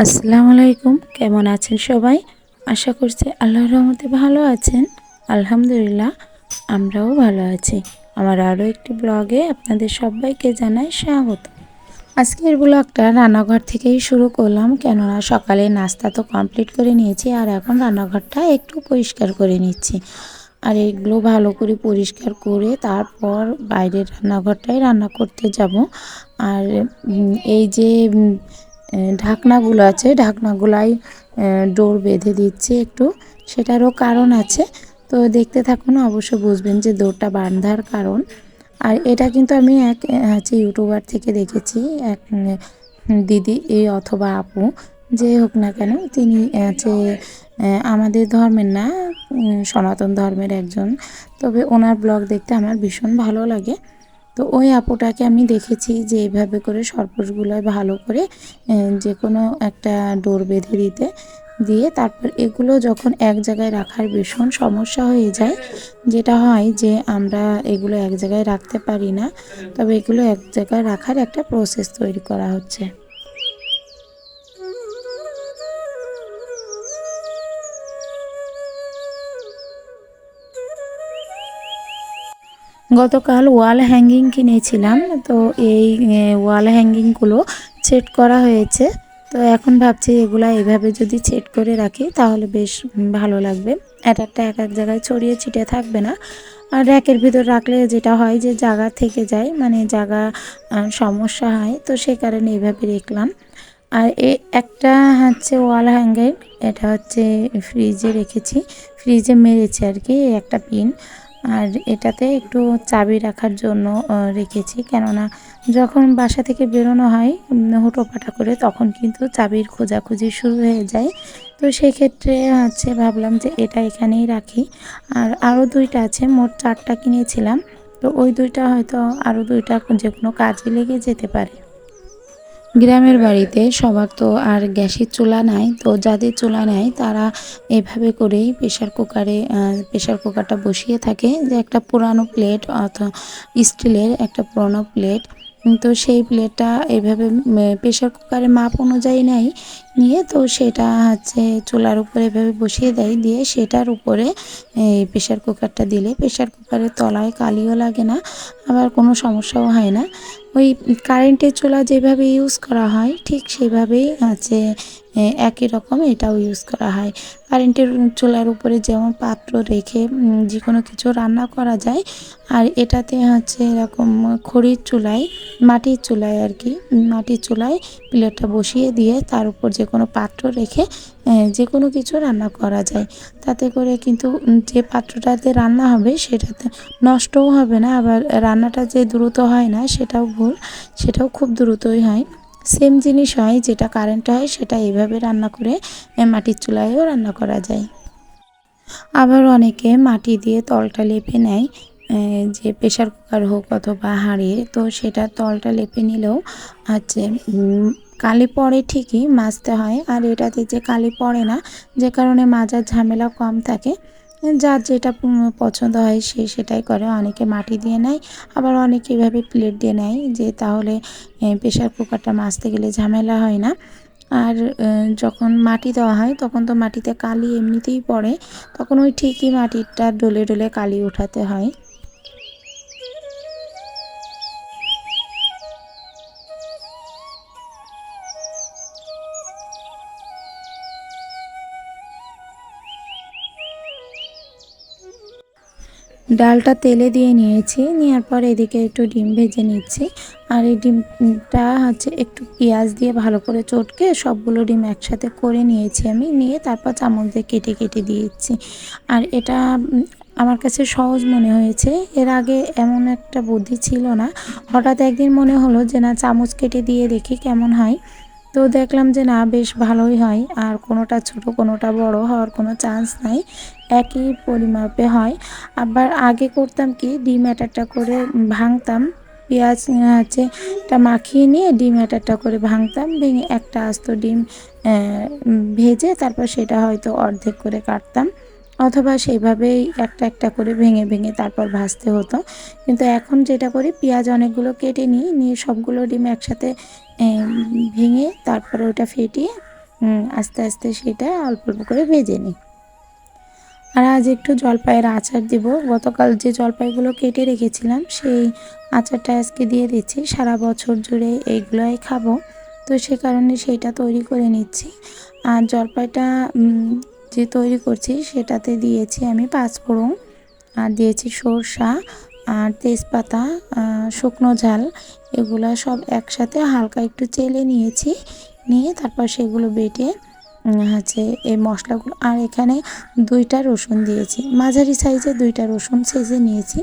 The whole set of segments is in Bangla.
আসসালামু আলাইকুম, কেমন আছেন সবাই? আশা করছি আল্লাহর রহমতে ভালো আছেন। আলহামদুলিল্লাহ, আমরাও ভালো আছি। আমার আরও একটি ব্লগে আপনাদের সবাইকে জানাই স্বাগত। আজকের ব্লগটা রান্নাঘর থেকেই শুরু করলাম, কেননা সকালে নাস্তা তো কমপ্লিট করে নিয়েছি, আর এখন রান্নাঘরটা একটু পরিষ্কার করে নিচ্ছি। আর এগুলো ভালো করে পরিষ্কার করে তারপর বাইরের রান্নাঘরটাই রান্না করতে যাব। আর এই যে ঢাকনাগুলো আছে, ঢাকনাগুলাই ডোর বেঁধে দিচ্ছি একটু, সেটারও কারণ আছে। তো দেখতে থাকুন, অবশ্য বুঝবেন যে ডোরটা বাঁধার কারণ। আর এটা কিন্তু আমি এক ইউটিউবার থেকে দেখেছি, এক দিদি অথবা আপু, যে হোক না কেন, তিনি আমাদের ধর্মের না, সনাতন ধর্মের একজন। তবে ওনার ব্লগ দেখতে আমার ভীষণ ভালো লাগে। তো ওই আপুটাকে আমি দেখেছি যে এইভাবে করে সরপুসগুলো ভালো করে যে কোনো একটা ডোর বেঁধে দিয়ে তারপর এগুলো যখন এক জায়গায় রাখার ভীষণ সমস্যা হয়ে যায়, যেটা হয় যে আমরা এগুলো এক জায়গায় রাখতে পারি না। তবে এগুলো এক জায়গায় রাখার একটা প্রসেস তৈরি করা হচ্ছে। গতকাল ওয়াল হ্যাঙ্গিং কিনেছিলাম, তো এই ওয়াল হ্যাঙ্গিংগুলো সেট করা হয়েছে। তো এখন ভাবছি এগুলা এভাবে যদি সেট করে রাখি তাহলে বেশ ভালো লাগবে। এক এক জায়গায় ছড়িয়ে ছিটিয়ে থাকবে না। আর র্যাকের ভিতর রাখলে যেটা হয় যে জায়গা থেকে যায়, মানে জায়গা সমস্যা হয়, তো সে কারণে এইভাবে রাখলাম। আর একটা ওয়াল হ্যাঙ্গার, এটা ফ্রিজে রেখেছি, ফ্রিজে মেরেছি আর কি একটা পিন। আর এটাতে একটু চাবি রাখার জন্য রেখেছি, কেননা যখন বাসা থেকে বেরোনো হয় হুটোপাটা করে, তখন কিন্তু চাবির খোঁজাখুঁজি শুরু হয়ে যায়। তো সেক্ষেত্রে ভাবলাম যে এটা এখানেই রাখি। আর আরও দুইটা আছে, মোট 4টা কিনেছিলাম। তো ওই দুইটা হয়তো আরও দুইটা যে কোনো কাজে লেগে যেতে পারে। গ্রামের বাড়িতে সবার তো আর গ্যাসের চুলা নাই, তো যাদের চুলা নেয় তারা এভাবে করেই প্রেশার কুকারটা বসিয়ে থাকে, যে একটা পুরানো প্লেট অথবা স্টিলের একটা পুরানো প্লেট। তো সেই প্লেটটা এইভাবে প্রেশার কুকারের মাপ অনুযায়ী নিয়ে, তো সেটা চুলার উপরে এভাবে বসিয়ে দেয়, দিয়ে সেটার উপরে এই প্রেশার কুকারটা দিলে প্রেশার কুকারের তলায় কালিও লাগে না, আবার কোনো সমস্যাও হয় না। ওই কারেন্টের চুলা যেভাবে ইউজ করা হয় ঠিক সেভাবেই একই রকম এটাও ইউজ করা হয়। কারেন্টের চুলার উপরে যেমন পাত্র রেখে যে কোনো কিছু রান্না করা যায়, আর এটাতে এরকম খড়ির চুলায়, মাটির চুলায় আর কি, মাটির চুলায় প্লেটটা বসিয়ে দিয়ে তার উপর যে কোনো পাত্র রেখে যে কোনো কিছু রান্না করা যায়। তাতে করে কিন্তু যে পাত্রটাতে রান্না হবে সেটাতে নষ্টও হবে না, আবার রান্নাটা যে দ্রুত হয় না সেটাও ভুল, সেটাও খুব দ্রুতই হয়। সেম জিনিস হয়, যেটা কারেন্ট হয় সেটা এইভাবে রান্না করে মাটির চুলায়ও রান্না করা যায়। আবার অনেকে মাটি দিয়ে তলটা লেপে নেয়, যে প্রেশার কুকার হোক অথবা হাঁড়ির, তো সেটা তলটা লেপে নিলেও কালি পড়ে ঠিকই, মাজতে হয়। আর এটাতে যে কালি পড়ে না, যে কারণে মাজার ঝামেলা কম থাকে। যার যেটা পছন্দ হয় সে সেটাই করে। অনেকে মাটি দিয়ে নেয়, আবার অনেকে এভাবে প্লেট দিয়ে নেয়, যে তাহলে প্রেশার কুকারটা মাজতে গেলে ঝামেলা হয় না। আর যখন মাটি দেওয়া হয় তখন তো মাটিতে কালি এমনিতেই পড়ে, তখন ওই ঠিকই মাটিটা ডলে ডলে কালি উঠাতে হয়। ডালটা তেলে দিয়ে নিয়েছি, নেওয়ার পর এদিকে একটু ডিম ভেজে নিচ্ছি। আর এই ডিমটা একটু পেঁয়াজ দিয়ে ভালো করে চটকে সবগুলো ডিম একসাথে করে নিয়েছি আমি, নিয়ে তারপর চামচ দিয়ে কেটে কেটে দিয়েছি। আর এটা আমার কাছে সহজ মনে হয়েছে, এর আগে এমন একটা বুদ্ধি ছিল না। হঠাৎ একদিন মনে হলো যে না, চামচ কেটে দিয়ে দেখি কেমন হয়। তো দেখলাম যে না, বেশ ভালোই হয়, আর কোনোটা ছোট কোনোটা বড় হওয়ার কোনো চান্স নাই, একই পরিমাপে হয়। আবার আগে করতাম কি, ডিম একটা করে ভাঙতাম, পেঁয়াজ এটা মাখিয়ে নিয়ে ডিম একটা করে ভাঙতাম, ভেঙে একটা আস্ত ডিম ভেজে তারপর সেটা হয়তো অর্ধেক করে কাটতাম, অথবা সেইভাবেই একটা একটা করে ভেঙে ভেঙে তারপর ভাজতে হতো। কিন্তু এখন যেটা করি, পেঁয়াজ অনেকগুলো কেটে নিয়ে সবগুলো ডিম একসাথে ভেঙে তারপরে ওটা ফেটিয়ে আস্তে আস্তে সেটা অল্প অল্প করে ভেজে নিই। আর আজ একটু জলপাইয়ের আচার দেব। গতকাল যে জলপাইগুলো কেটে রেখেছিলাম সেই আচারটা আজকে দিয়ে দিচ্ছি। সারা বছর জুড়ে এইগুলোই খাবো, তো সে কারণে সেইটা তৈরি করে নিচ্ছি। আর জলপাইটা যে তৈরি করছি সেটাতে দিয়েছি আমি 5 ফোড়ন, আর দিয়েছি সরষা আর তেজপাতা, শুকনো ঝাল, এগুলো সব একসাথে হালকা একটু চেলে নিয়েছি। নিয়ে তারপর সেগুলো বেটে হচ্ছে এই মশলাগুলো, আর এখানে 2টা রসুন দিয়েছি, মাঝারি সাইজের 2টা রসুন ছেঁচে নিয়েছি।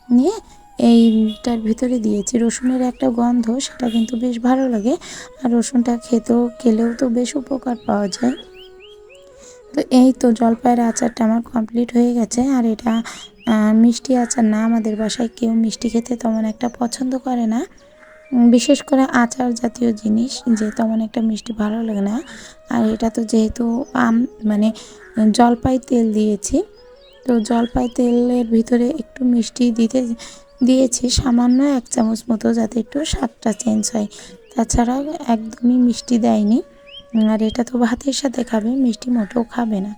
নিয়ে এইটার ভিতরে দিয়েছি। রসুনের একটা গন্ধ, সেটা কিন্তু বেশ ভালো লাগে। আর রসুনটা খেলেও তো বেশ উপকার পাওয়া যায়। তো এই তো জলপাইয়ের আচারটা আমার কমপ্লিট হয়ে গেছে। আর এটা মিষ্টি আচার না, আমাদের বাসায় কেউ মিষ্টি খেতে তেমন একটা পছন্দ করে না, বিশেষ করে আচার জাতীয় জিনিস যে তেমন একটা মিষ্টি ভালো লাগে না। আর এটা তো যেহেতু মানে জলপাই তেল দিয়েছি, তো জলপাই তেলের ভিতরে একটু মিষ্টি দিয়েছি সামান্য 1 চামচ মতো, যাতে একটু স্বাদটা চেঞ্জ হয়। তাছাড়া একদমই মিষ্টি দেয়নি। আর এটা তো ভাতের সাথে খাবে, মিষ্টি মোটেও খাবে না।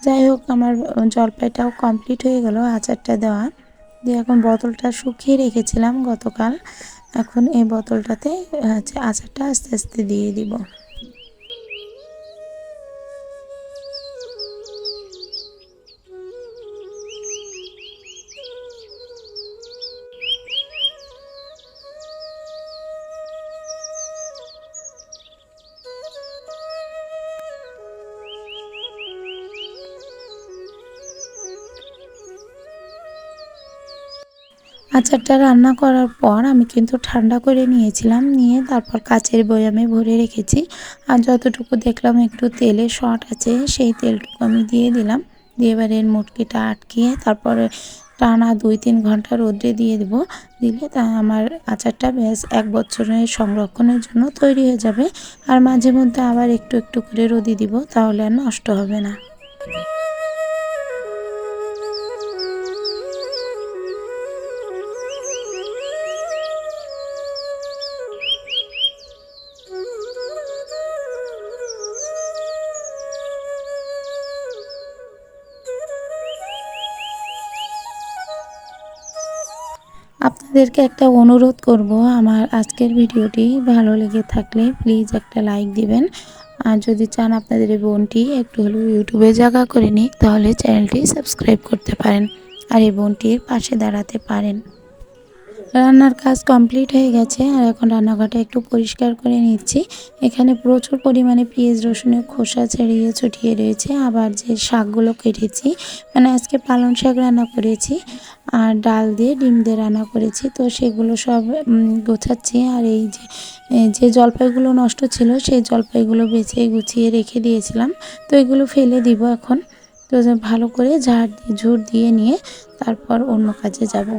যাই হোক, আমার জলপাইটাও কমপ্লিট হয়ে গেল আচারটা দেওয়া দিয়ে। এখন বোতলটা শুকিয়ে রেখেছিলাম গতকাল, এখন এই বোতলটাতে আচারটা আস্তে আস্তে দিয়ে দিব। আচারটা রান্না করার পর আমি কিন্তু ঠান্ডা করে নিয়েছিলাম, নিয়ে তারপর কাচের বয়ামে ভরে রেখেছি। আর যতটুকু দেখলাম একটু তেলে শর্ট আছে, সেই তেলটুকু আমি দিয়ে দিলাম। দিয়ে এবার এর মুটকিটা আটকিয়ে তারপরে টানা 2-3 ঘন্টা রোদ্রে দিয়ে দেবো। দিলে তা আমার আচারটা বেশ 1 বছরের সংরক্ষণের জন্য তৈরি হয়ে যাবে। আর মাঝে মধ্যে আবার একটু একটু করে রোদে দিব, তাহলে আর নষ্ট হবে না। আপনাদেরকে একটা অনুরোধ করব, আমার আজকের ভিডিওটি ভালো লেগে থাকলে প্লিজ একটা লাইক দিবেন। আর যদি চান আপনাদের এই বোনটি একটু হলেও ইউটিউবে জায়গা করে নিক, তাহলে চ্যানেলটি সাবস্ক্রাইব করতে পারেন আর এই বোনটির পাশে দাঁড়াতে পারেন। রান্নার কাজ কমপ্লিট হয়ে গেছে, আর এখন রান্নাঘরটা একটু পরিষ্কার করে নিচ্ছি। এখানে প্রচুর পরিমাণে পেঁয়াজ রসুনের খোসা ছড়িয়ে ছিটিয়ে রয়েছে। আবার যে শাকগুলো কেটেছি, মানে আজকে পালং শাক রান্না করেছি আর ডাল দিয়ে ডিম দিয়ে রান্না করেছি, তো সেগুলো সব গোছাচ্ছি। আর এই যে জলপাইগুলো নষ্ট ছিল, সেই জলপাইগুলো বেছে গুছিয়ে রেখে দিয়েছিলাম, তো এগুলো ফেলে দিব এখন। তো ভালো করে ঝুড় দিয়ে নিয়ে তারপর অন্য কাজে যাব।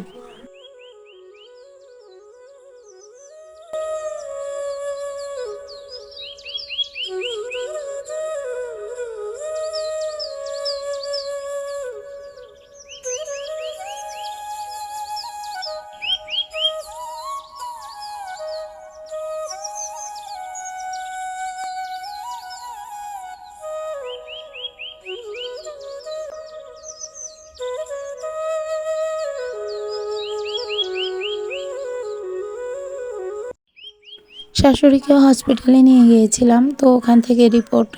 শাশুড়িকে হসপিটালে নিয়ে গিয়েছিলাম, তো ওখান থেকে রিপোর্ট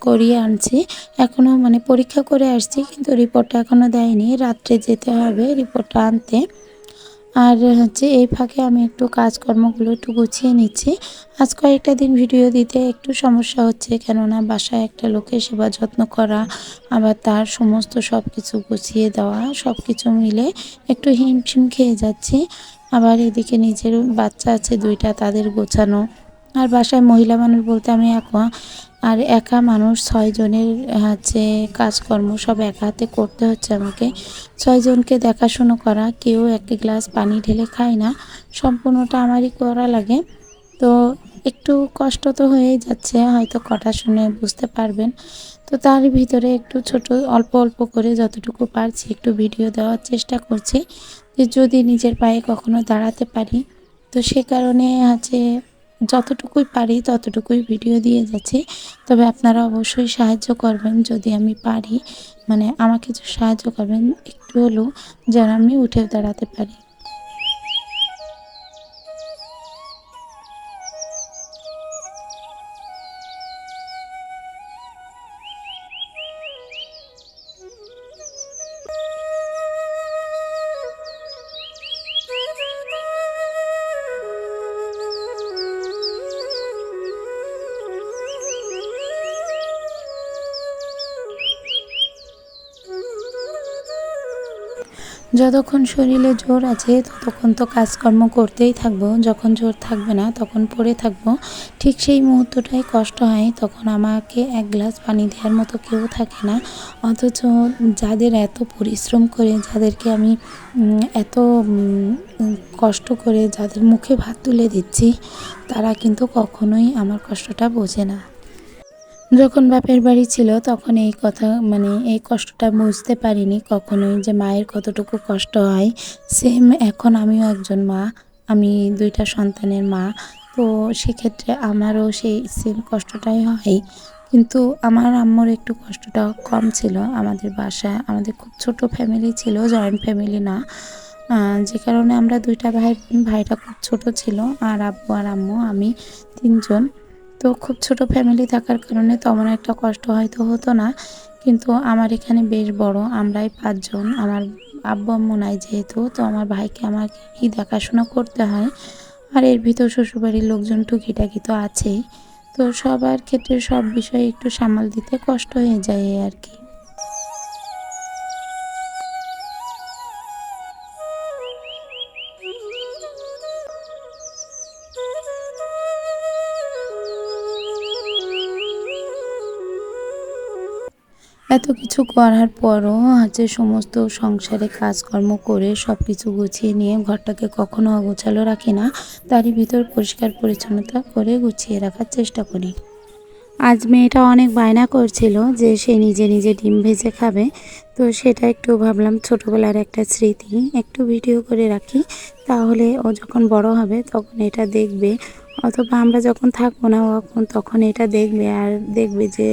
করিয়ে আনছি। এখনও মানে পরীক্ষা করে আসছি, কিন্তু রিপোর্টটা এখনও দেয়নি। রাত্রে যেতে হবে রিপোর্টটা আনতে। আর এই ফাঁকে আমি একটু কাজকর্মগুলো একটু গুছিয়ে নিচ্ছি। আজ কয়েকটা দিন ভিডিও দিতে একটু সমস্যা হচ্ছে, কেননা বাসায় একটা লোকের সেবা যত্ন করা, আবার তার সমস্ত সব কিছু গুছিয়ে দেওয়া, সব কিছু মিলে একটু হিমশিম খেয়ে যাচ্ছি। আবার এদিকে নিজের বাচ্চা আছে 2টা, তাদের গোছানো। আর বাসায় মহিলা মানুষ বলতে আমি একা, আর একা মানুষ 6 জনের কাজকর্ম সব একা হাতে করতে হচ্ছে আমাকে। 6 জনকে দেখাশুনো করা, কেউ 1 গ্লাস পানি ঢেলে খায় না, সম্পূর্ণটা আমারই করা লাগে। তো একটু কষ্ট তো হয়েই যাচ্ছে, হয়তো কথা শুনে বুঝতে পারবেন। তো তার ভিতরে একটু ছোট অল্প অল্প করে যতটুকু পারছি একটু ভিডিও দেওয়ার চেষ্টা করছি, যে যদি নিজের পায়ে কখনো দাঁড়াতে পারি। তো সে কারণে যতটুকুই পারি ততটুকুই ভিডিও দিয়ে যাচ্ছি। তবে আপনারা অবশ্যই সাহায্য করবেন যদি আমি পারি, মানে আমাকে যে সাহায্য করবেন একটু হলেও, যেন আমি উঠে দাঁড়াতে পারি। যতক্ষণ শরীরে জোর আছে ততক্ষণ তো কাজকর্ম করতেই থাকবো, যখন জোর থাকবে না তখন পড়ে থাকবো। ঠিক সেই মুহূর্তটাই কষ্ট হয়, তখন আমাকে এক গ্লাস পানি দেওয়ার মতো কেউ থাকে না। অথচ যাদের এত পরিশ্রম করে, যাদেরকে আমি এত কষ্ট করে যাদের মুখে ভাত তুলে দিচ্ছি, তারা কিন্তু কখনোই আমার কষ্টটা বোঝে না। যখন বাপের বাড়ি ছিল তখন এই কথা, মানে এই কষ্টটা বুঝতে পারিনি কখনোই, যে মায়ের কতটুকু কষ্ট হয়। সেম এখন আমিও একজন মা, আমি 2টা সন্তানের মা। তো সেক্ষেত্রে আমারও সেই সেম কষ্টটাই হয়, কিন্তু আমার আম্মুর একটু কষ্টটা কম ছিল। আমাদের বাসায় আমাদের খুব ছোট ফ্যামিলি ছিল, জয়েন্ট ফ্যামিলি না, যে কারণে আমরা 2টা ভাই, ভাইটা খুব ছোট ছিল, আর আব্বু আর আম্মু আমি 3জন। তো খুব ছোট ফ্যামিলি থাকার কারণে তেমন একটা কষ্ট হয়তো হতো না, কিন্তু আমার এখানে বেশ বড়, আমরাই 5জন। আমার আব্বু আম্মু নাই যেহেতু, তো আমার ভাইকে আমাকেই দেখাশোনা করতে হয়। আর এর ভিতর শ্বশুরবাড়ির লোকজন টুকিটাকি তো আছেই, তো সবার ক্ষেত্রে সব বিষয়ে একটু সামাল দিতে কষ্ট হয়ে যায় এই আর কি। এত কিছু করার পরও সমস্ত সংসারে কাজকর্ম করে সব কিছু গুছিয়ে নিয়ে ঘরটাকে কখনো অগোছালো রাখি না, তারই ভিতর পরিষ্কার পরিচ্ছন্নতা করে গুছিয়ে রাখার চেষ্টা করি। আজ মেয়েটা অনেক বায়না করছিল যে সে নিজে নিজে ডিম ভেজে খাবে, তো সেটা একটু ভাবলাম ছোটোবেলার একটা স্মৃতি একটু ভিডিও করে রাখি, তাহলে ও যখন বড় হবে তখন এটা দেখবে, অথবা আমরা যখন থাকবো না তখন এটা দেখবে, আর দেখবে যে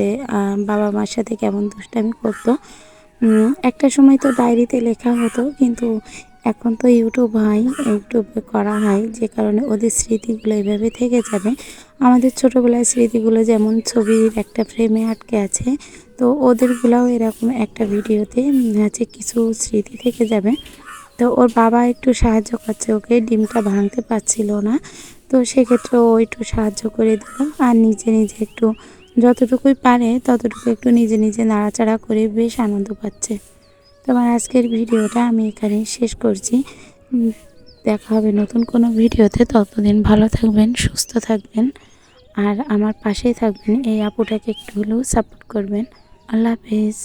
বাবা মার সাথে কেমন দুষ্টামি করতো। একটা সময় তো ডায়েরিতে লেখা হতো, কিন্তু এখন তো ইউটিউব হয়, ইউটিউবে করা হয়, যে কারণে ওদের স্মৃতিগুলো এভাবে থেকে যাবে। আমাদের ছোটোবেলার স্মৃতিগুলো যেমন ছবির একটা ফ্রেমে আটকে আছে, তো ওদেরগুলোও এরকম একটা ভিডিওতে কিছু স্মৃতি থেকে যাবে। তো ওর বাবা একটু সাহায্য করছে, ওকে ডিমটা ভাঙতে পারছিল না, তো সেক্ষেত্রে ও একটু সাহায্য করে দিল, আর নিজে নিজে একটু যতটুকুই পারে ততটুকু একটু নিজে নিজে নাড়াচাড়া করে বেশ আনন্দ পাচ্ছে। তোমার আজকের ভিডিওটা আমি এখানেই শেষ করছি। দেখা হবে নতুন কোনো ভিডিওতে, ততদিন ভালো থাকবেন, সুস্থ থাকবেন, আর আমার পাশেই থাকবেন। এই আপুটাকে একটু হলেও সাপোর্ট করবেন। আল্লাহ হাফেজ।